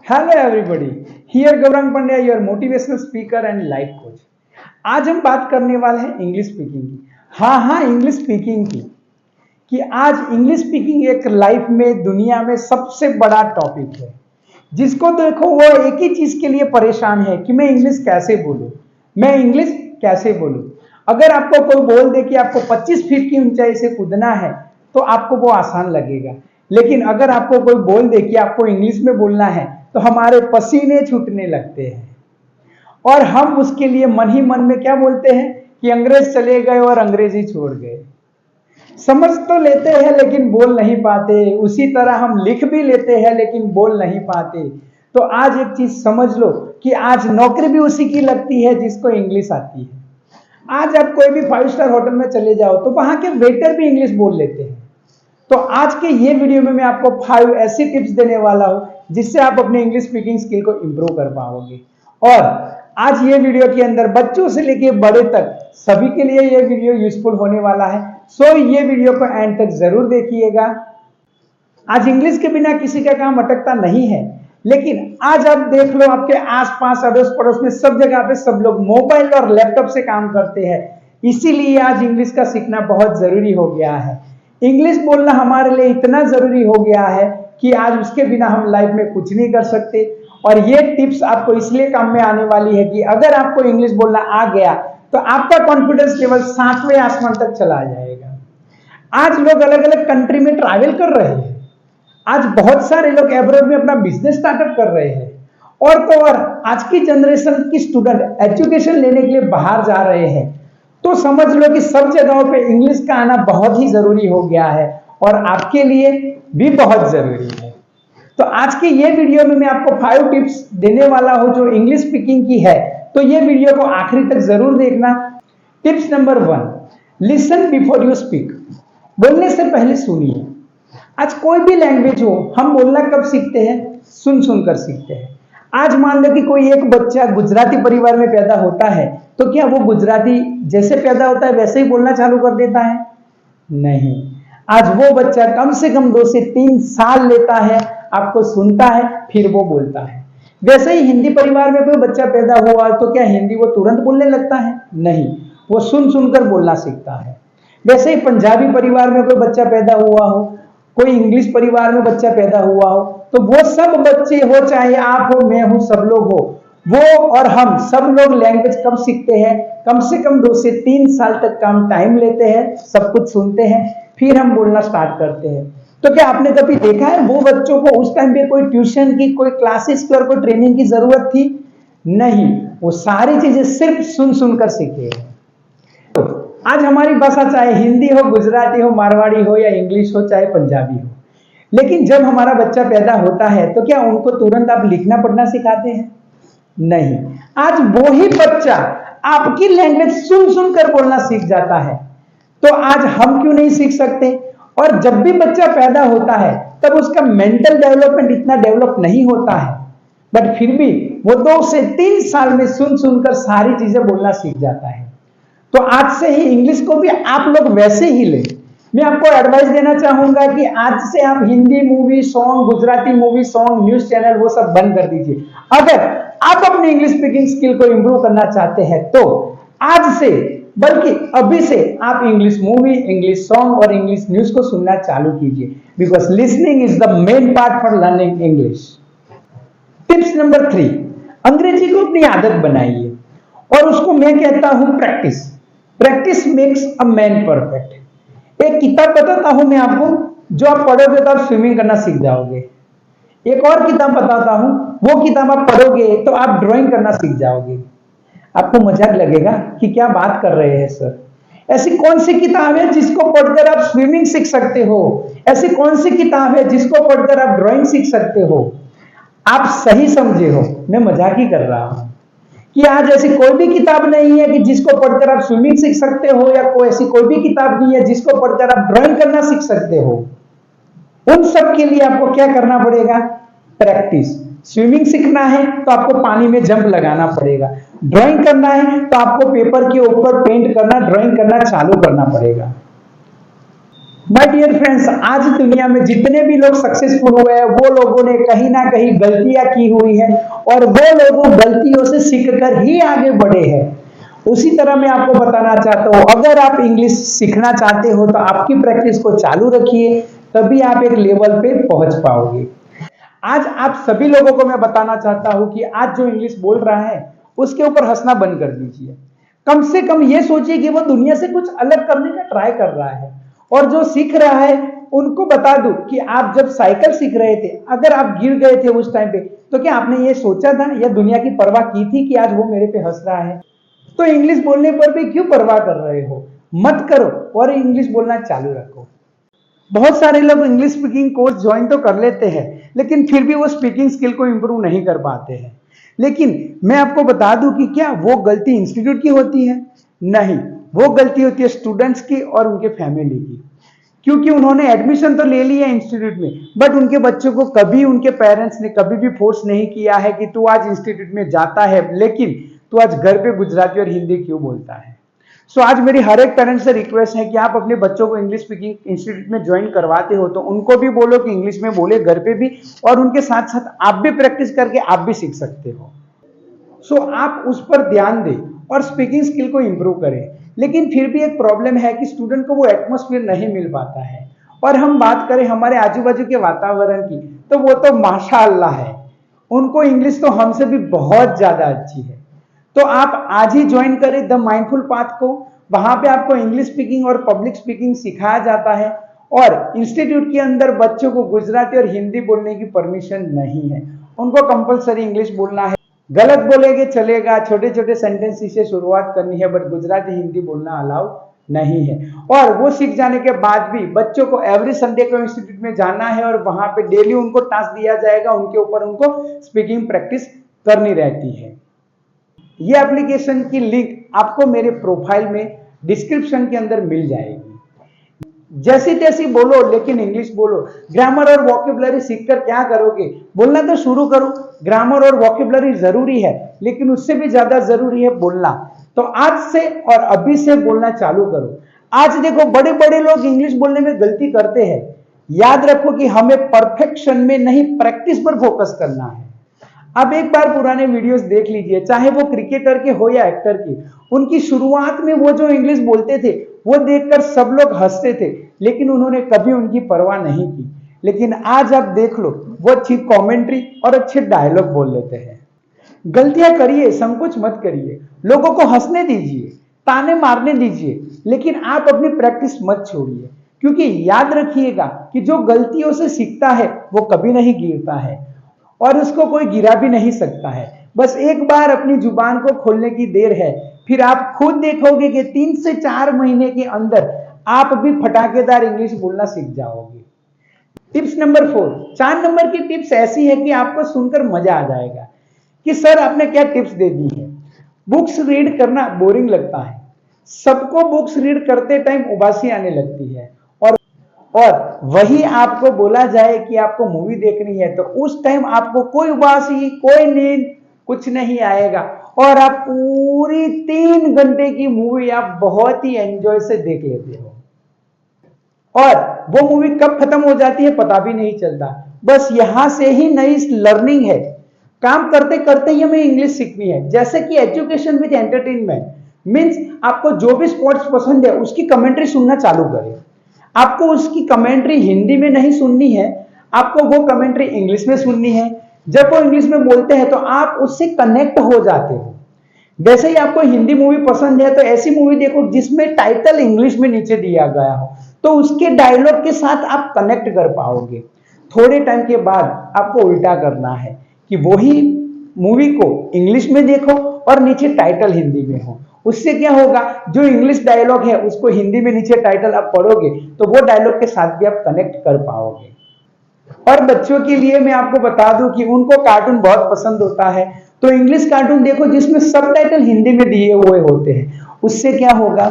Hello everybody, here Gaurang Pandya, your motivational speaker and life coach. आज हम बात करने वाले हैं इंग्लिश स्पीकिंग की। हाँ, इंग्लिश स्पीकिंग की कि आज इंग्लिश स्पीकिंग एक लाइफ में, दुनिया में सबसे बड़ा टॉपिक है। जिसको देखो वो एक ही चीज के लिए परेशान है कि मैं इंग्लिश कैसे बोलूं, मैं इंग्लिश कैसे बोलूं। अगर आपको कोई बोल दे कि आपको 25 फीट की ऊंचाई से कूदना है तो आपको वो आसान लगेगा, लेकिन अगर आपको कोई बोल दे कि आपको इंग्लिश में बोलना है तो हमारे पसीने छूटने लगते हैं और हम उसके लिए मन ही मन में क्या बोलते हैं कि अंग्रेज चले गए और अंग्रेजी छोड़ गए। समझ तो लेते हैं लेकिन बोल नहीं पाते। उसी तरह हम लिख भी लेते हैं लेकिन बोल नहीं पाते। तो आज एक चीज समझ लो कि आज नौकरी भी उसी की लगती है जिसको इंग्लिश आती है। आज आप कोई भी 5 स्टार होटल में चले जाओ तो वहां के वेटर भी इंग्लिश बोल लेते हैं। तो आज के ये वीडियो में मैं आपको 5 ऐसी टिप्स देने वाला हूं जिससे आप अपने इंग्लिश स्पीकिंग स्किल को इंप्रूव कर पाओगे। और आज ये वीडियो के अंदर बच्चों से लेके बड़े तक सभी के लिए ये वीडियो यूजफुल होने वाला है। सो ये वीडियो को एंड तक जरूर देखिएगा। आज इंग्लिश के बिना किसी का काम अटकता नहीं है, लेकिन आज आप देख लो आपके आसपास अड़ोस पड़ोस में सब जगह पे सब लोग मोबाइल और लैपटॉप से काम करते हैं। इसीलिए आज इंग्लिश का सीखना बहुत जरूरी हो गया है। इंग्लिश बोलना हमारे लिए इतना जरूरी हो गया है कि आज उसके बिना हम लाइफ में कुछ नहीं कर सकते। और ये टिप्स आपको इसलिए काम में आने वाली है कि अगर आपको इंग्लिश बोलना आ गया तो आपका कॉन्फिडेंस लेवल 7वें आसमान तक चला जाएगा। आज लोग अलग अलग कंट्री में ट्रैवल कर रहे हैं। आज बहुत सारे लोग एब्रॉड में अपना बिजनेस स्टार्टअप कर रहे हैं। और तो और आज की जनरेशन की स्टूडेंट एजुकेशन लेने के लिए बाहर जा रहे हैं। तो समझ लो कि सब जगहों पे इंग्लिश का आना बहुत ही जरूरी हो गया है और आपके लिए भी बहुत जरूरी है। तो आज के ये वीडियो में मैं आपको 5 टिप्स देने वाला हूं जो इंग्लिश स्पीकिंग की है। तो ये वीडियो को आखिरी तक जरूर देखना। Tips number 1, listen before you speak. बोलने से पहले सुनिए। आज कोई भी लैंग्वेज हो, हम बोलना कब सीखते हैं? सुन सुनकर सीखते हैं। आज मान लो कि कोई एक बच्चा गुजराती परिवार में पैदा होता है, तो क्या वो गुजराती जैसे पैदा होता है वैसे ही बोलना चालू कर देता है? नहीं। आज वो बच्चा कम से कम 2 से 3 साल लेता है, आपको सुनता है, फिर वो बोलता है। वैसे ही हिंदी परिवार में कोई बच्चा पैदा हुआ तो क्या हिंदी वो तुरंत बोलने लगता है? नहीं, वो सुन सुनकर बोलना सीखता है। वैसे ही पंजाबी परिवार में कोई बच्चा पैदा हुआ हो, कोई इंग्लिश परिवार में बच्चा पैदा हुआ हो, तो वो सब बच्चे हो, चाहे आप हो, मैं हूं, सब लोग हो, वो और हम सब लोग लैंग्वेज कब सीखते हैं? कम से कम 2 से 3 साल तक का हम टाइम लेते हैं, सब कुछ सुनते हैं, फिर हम बोलना स्टार्ट करते हैं। तो क्या आपने कभी देखा है वो बच्चों को उस टाइम पे कोई ट्यूशन की, कोई क्लासेस की और कोई ट्रेनिंग की जरूरत थी? नहीं, वो सारी चीजें सिर्फ सुन सुनकर सीखे हैं। तो आज हमारी भाषा चाहे हिंदी हो, गुजराती हो, मारवाड़ी हो या इंग्लिश हो, चाहे पंजाबी हो, लेकिन जब हमारा बच्चा पैदा होता है तो क्या उनको तुरंत आप लिखना पढ़ना सिखाते हैं? नहीं। आज वो ही बच्चा आपकी लैंग्वेज सुन सुनकर बोलना सीख जाता है। तो आज हम क्यों नहीं सीख सकते? और जब भी बच्चा पैदा होता है तब उसका मेंटल डेवलपमेंट इतना डेवलप नहीं होता है, बट फिर भी वो 2 से 3 साल में सुन सुनकर सारी चीजें बोलना सीख जाता है। तो आज से ही इंग्लिश को भी आप लोग वैसे ही लें। मैं आपको एडवाइस देना चाहूंगा कि आज से आप Hindi movie song, Gujarati movie song, news channel वो सब बंद कर दीजिए। अगर आप अपनी इंग्लिश स्पीकिंग स्किल को इंप्रूव करना चाहते हैं तो आज से, बल्कि अभी से आप इंग्लिश मूवी, इंग्लिश सॉन्ग और इंग्लिश न्यूज को सुनना चालू कीजिए, because listening is the main part for learning English. Tips number 3, अंग्रेजी को अपनी आदत बनाइए और उसको मैं कहता हूं practice. Practice makes a man perfect. एक किताब बताता हूं मैं आपको, जो आप पढ़ोगे तो आप स्विमिंग करना सीख जाओगे। एक और किताब बताता हूं, वो किताब आप पढ़ोगे तो आप ड्राइंग करना सीख जाओगे। आपको मजाक लगेगा कि क्या बात कर रहे हैं सर, ऐसी कौन सी किताब है जिसको पढ़कर आप स्विमिंग सीख सकते हो? ऐसी कौन सी किताब है जिसको पढ़कर आप ड्राइंग सीख सकते हो? आप सही समझे हो, मैं मजाक ही कर रहा हूं कि आज ऐसी कोई भी किताब नहीं है कि जिसको पढ़कर आप स्विमिंग सीख सकते हो, या कोई ऐसी कोई भी किताब नहीं है जिसको पढ़कर आप ड्राइंग करना सीख सकते हो। उन सब के लिए आपको क्या करना पड़ेगा? प्रैक्टिस। स्विमिंग सीखना है तो आपको पानी में जंप लगाना पड़ेगा। ड्राइंग करना है तो आपको पेपर के ऊपर पेंट करना, ड्राइंग करना चालू करना पड़ेगा। माय डियर फ्रेंड्स, आज दुनिया में जितने भी लोग सक्सेसफुल हुए हैं वो लोगों ने कहीं ना कहीं गलतियां की हुई है और वो लोग गलतियों से सीखकर ही आगे बढ़े हैं। उसी तरह मैं आपको बताना चाहता हूं, अगर आप इंग्लिश सीखना चाहते हो तो आपकी प्रैक्टिस को चालू रखिए, तभी आप एक लेवल पे पहुंच पाओगे। आज आप सभी लोगों को मैं बताना चाहता हूं कि आज जो इंग्लिश बोल रहा है उसके ऊपर हंसना बंद कर दीजिए। कम से कम ये सोचिए कि वो दुनिया से कुछ अलग करने का ट्राई कर रहा है। और जो सीख रहा है उनको बता दूं कि आप जब साइकिल सीख रहे थे, अगर आप गिर गए थे उस टाइम पे, तो क्या आपने ये सोचा था या दुनिया की परवाह की थी कि आज वो मेरे पे हंस रहा है? तो इंग्लिश बोलने पर भी क्यों परवाह कर रहे हो? मत करो और इंग्लिश बोलना चालू रखो। बहुत सारे लोग इंग्लिश स्पीकिंग कोर्स ज्वाइन तो कर लेते हैं, लेकिन फिर भी वो स्पीकिंग स्किल को इंप्रूव नहीं कर पाते हैं। लेकिन मैं आपको बता दूं कि क्या वो गलती इंस्टीट्यूट की होती है? नहीं, वो गलती होती है स्टूडेंट्स की और उनके फैमिली की। क्योंकि उन्होंने एडमिशन तो ले लिया इंस्टीट्यूट में, बट उनके बच्चों को कभी उनके पेरेंट्स ने कभी भी फोर्स नहीं किया है कि तू आज इंस्टीट्यूट में जाता है, लेकिन तू आज घर पे गुजराती और हिंदी क्यों बोलता है। सो आज मेरी हर एक पेरेंट्स से रिक्वेस्ट है कि आप अपने बच्चों को इंग्लिश स्पीकिंग इंस्टीट्यूट में ज्वाइन करवाते हो तो उनको भी बोलो कि इंग्लिश में बोले घर पे भी, और उनके साथ साथ आप भी प्रैक्टिस करके आप भी सीख सकते हो। सो आप उस पर ध्यान दें और स्पीकिंग स्किल को इंप्रूव करें। लेकिन फिर भी एक प्रॉब्लम है कि स्टूडेंट को वो एटमॉस्फेयर नहीं मिल पाता है। और हम बात करें हमारे आजू बाजू के वातावरण की, तो वो तो माशाअल्लाह है, उनको इंग्लिश तो हमसे भी बहुत ज्यादा अच्छी है। तो आप आज ही ज्वाइन करें द माइंडफुल पाथ को। वहां पे आपको इंग्लिश स्पीकिंग और पब्लिक स्पीकिंग सिखाया जाता है, और इंस्टीट्यूट के अंदर बच्चों को गुजराती और हिंदी बोलने की परमिशन नहीं है। उनको कंपलसरी इंग्लिश बोलना है। गलत बोलेंगे चलेगा, छोटे छोटे सेंटेंस से शुरुआत करनी है, बट गुजराती हिंदी बोलना अलाउ नहीं है। और वो सीख जाने के बाद भी बच्चों को एवरी संडे को इंस्टीट्यूट में जाना है और वहां पे डेली उनको टास्क दिया जाएगा, उनके ऊपर उनको स्पीकिंग प्रैक्टिस करनी रहती है। ये एप्लीकेशन की लिंक आपको मेरे प्रोफाइल में डिस्क्रिप्शन के अंदर मिल जाएगी। जैसी तैसी बोलो, लेकिन इंग्लिश बोलो। ग्रामर और वोकैबुलरी सीखकर क्या करोगे? बोलना तो शुरू करो। ग्रामर और वोकैबुलरी जरूरी है, लेकिन उससे भी ज्यादा जरूरी है बोलना। तो आज से और अभी से बोलना चालू करो। आज देखो बड़े बड़े लोग इंग्लिश बोलने में गलती करते हैं। याद रखो कि हमें परफेक्शन में नहीं, प्रैक्टिस पर फोकस करना है। अब एक बार पुराने वीडियोस देख लीजिए, चाहे वो क्रिकेटर के हो या एक्टर के। उनकी शुरुआत में वो जो इंग्लिश बोलते थे वो देखकर सब लोग हंसते थे, लेकिन उन्होंने कभी उनकी परवाह नहीं की। लेकिन आज आप देख लो, वो अच्छी कमेंट्री और अच्छे डायलॉग बोल लेते हैं। गलतियां करिए, संकोच मत करिए, लोगों को हंसने दीजिए, ताने मारने दीजिए, लेकिन आप अपनी प्रैक्टिस मत छोड़िए। क्योंकि याद रखिएगा कि जो गलतियों से सीखता है वो कभी नहीं गिरता है, और उसको कोई गिरा भी नहीं सकता है। बस एक बार अपनी जुबान को खोलने की देर है, फिर आप खुद देखोगे कि 3 से 4 महीने के अंदर आप भी फटाकेदार इंग्लिश बोलना सीख जाओगे। टिप्स नंबर 4, 4 नंबर की टिप्स ऐसी है कि आपको सुनकर मजा आ जाएगा कि सर आपने क्या टिप्स दे दी है। बुक्स रीड करना बोरिंग लगता है, सबको बुक्स रीड करते टाइम उबासी आने लगती है, और वही आपको बोला जाए कि आपको मूवी देखनी है तो उस टाइम आपको कोई उबासी, कोई नींद, कुछ नहीं आएगा, और आप पूरी 3 घंटे की मूवी आप बहुत ही एंजॉय से देख लेते हो। और वो मूवी कब खत्म हो जाती है पता भी नहीं चलता। बस यहां से ही नई लर्निंग है। काम करते करते ही हमें इंग्लिश सीखनी है। जैसे कि एजुकेशन विद एंटरटेनमेंट मीन्स आपको जो भी स्पोर्ट्स पसंद है उसकी कमेंट्री सुनना चालू करें। आपको उसकी कमेंट्री हिंदी में नहीं सुननी है, आपको वो कमेंट्री इंग्लिश में सुननी है। जब वो इंग्लिश में बोलते हैं तो आप उससे कनेक्ट हो जाते हो। वैसे ही आपको हिंदी मूवी पसंद है तो ऐसी मूवी देखो जिसमें टाइटल इंग्लिश में नीचे दिया गया हो, तो उसके डायलॉग के साथ आप कनेक्ट कर पाओगे। थोड़े टाइम के बाद आपको उल्टा करना है कि वही मूवी को इंग्लिश में देखो और नीचे टाइटल हिंदी में हो। उससे क्या होगा, जो इंग्लिश डायलॉग है उसको हिंदी में नीचे टाइटल आप पढ़ोगे तो वो डायलॉग के साथ भी आप कनेक्ट कर पाओगे। और बच्चों के लिए मैं आपको बता दूं कि उनको कार्टून बहुत पसंद होता है, तो इंग्लिश कार्टून देखो जिसमें सबटाइटल हिंदी में दिए हुए होते हैं। उससे क्या होगा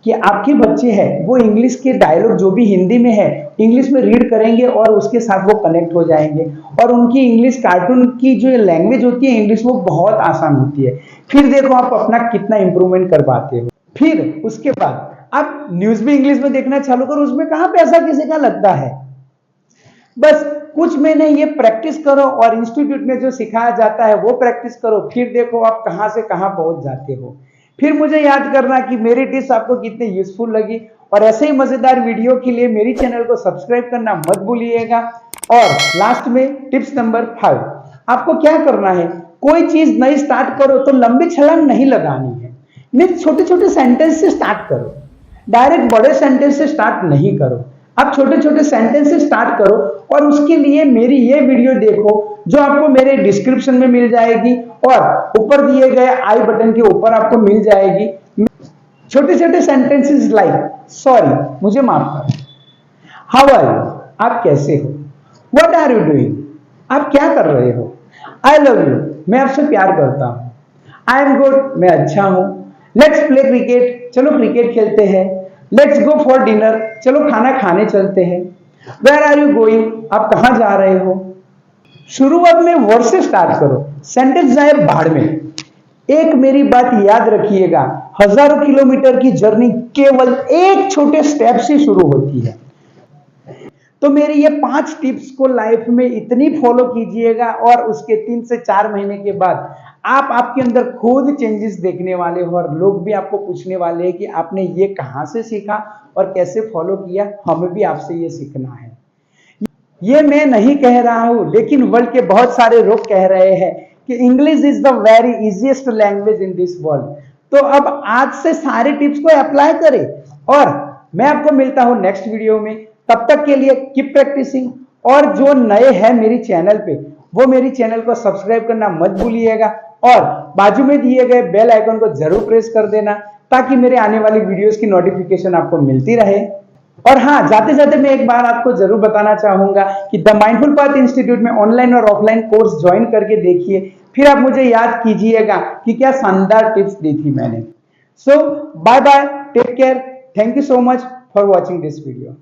कि आपके बच्चे हैं वो इंग्लिश के डायलॉग जो भी हिंदी में है इंग्लिश में रीड करेंगे और उसके साथ वो कनेक्ट हो जाएंगे, और उनकी इंग्लिश कार्टून की जो लैंग्वेज होती है इंग्लिश वो बहुत आसान होती है। फिर देखो आप अपना कितना इंप्रूवमेंट कर पाते हो। फिर उसके बाद आप न्यूज भी इंग्लिश में देखना चालू करो, उसमें कहां पैसा किसी का लगता है। बस कुछ महीने ये प्रैक्टिस करो और इंस्टीट्यूट में जो सिखाया जाता है वो प्रैक्टिस करो, फिर देखो आप कहां से कहां पहुंच जाते हो। फिर मुझे याद करना कि मेरी टिप्स आपको कितनी यूजफुल लगी, और ऐसे ही मजेदार वीडियो के लिए मेरी चैनल को सब्सक्राइब करना मत भूलिएगा। और लास्ट में टिप्स नंबर 5, आपको क्या करना है, कोई चीज नई स्टार्ट करो तो लंबी छलांग नहीं लगानी है, नहीं छोटे छोटे सेंटेंस से स्टार्ट करो, डायरेक्ट बड़े सेंटेंस से स्टार्ट नहीं करो। आप छोटे छोटे सेंटेंस से स्टार्ट करो, और उसके लिए मेरी ये वीडियो देखो जो आपको मेरे डिस्क्रिप्शन में मिल जाएगी और ऊपर दिए गए आई बटन के ऊपर आपको मिल जाएगी। छोटे छोटे सेंटेंसेस लाइक सॉरी, मुझे माफ करो, हाउ आर यू, आप कैसे हो, व्हाट आर यू डूइंग, आप क्या कर रहे हो, आई लव यू, मैं आपसे प्यार करता हूं, आई एम गुड, मैं अच्छा हूं, लेट्स प्ले क्रिकेट, चलो क्रिकेट खेलते हैं, लेट्स गो फॉर डिनर, चलो खाना खाने चलते हैं, वेयर आर यू गोइंग, आप कहां जा रहे हो। शुरुआत में वर्ड से स्टार्ट करो, सेंटेंस जाए भाड़ में। एक मेरी बात याद रखिएगा, हजारों किलोमीटर की जर्नी केवल एक छोटे स्टेप से शुरू होती है। तो मेरी ये 5 टिप्स को लाइफ में इतनी फॉलो कीजिएगा, और उसके 3 से 4 महीने के बाद आप आपके अंदर खुद चेंजेस देखने वाले हो, और लोग भी आपको पूछने वाले हैं कि आपने ये कहां से सीखा और कैसे फॉलो किया, हमें भी आपसे ये सीखना है। ये मैं नहीं कह रहा हूं, लेकिन वर्ल्ड के बहुत सारे लोग कह रहे हैं कि English is the very easiest language in this world. तो अब आज से सारे टिप्स को अप्लाई करें, और मैं आपको मिलता हूं नेक्स्ट वीडियो में। तब तक के लिए कीप प्रैक्टिसिंग, और जो नए हैं मेरी चैनल पे, वो मेरी चैनल को सब्सक्राइब करना मत भूलिएगा, और बाजू में दिए गए बेल आइकन को जरूर प्रेस कर देना, ताकि मेरे आने वाली वीडियोस की नोटिफिकेशन आपको मिलती रहे। और हाँ, जाते जाते मैं एक बार आपको जरूर बताना चाहूंगा कि द माइंडफुल पाथ इंस्टीट्यूट में ऑनलाइन और ऑफलाइन कोर्स ज्वाइन करके देखिए, फिर आप मुझे याद कीजिएगा कि क्या शानदार टिप्स दी थी मैंने। So bye bye, take care, thank you so much for watching this video.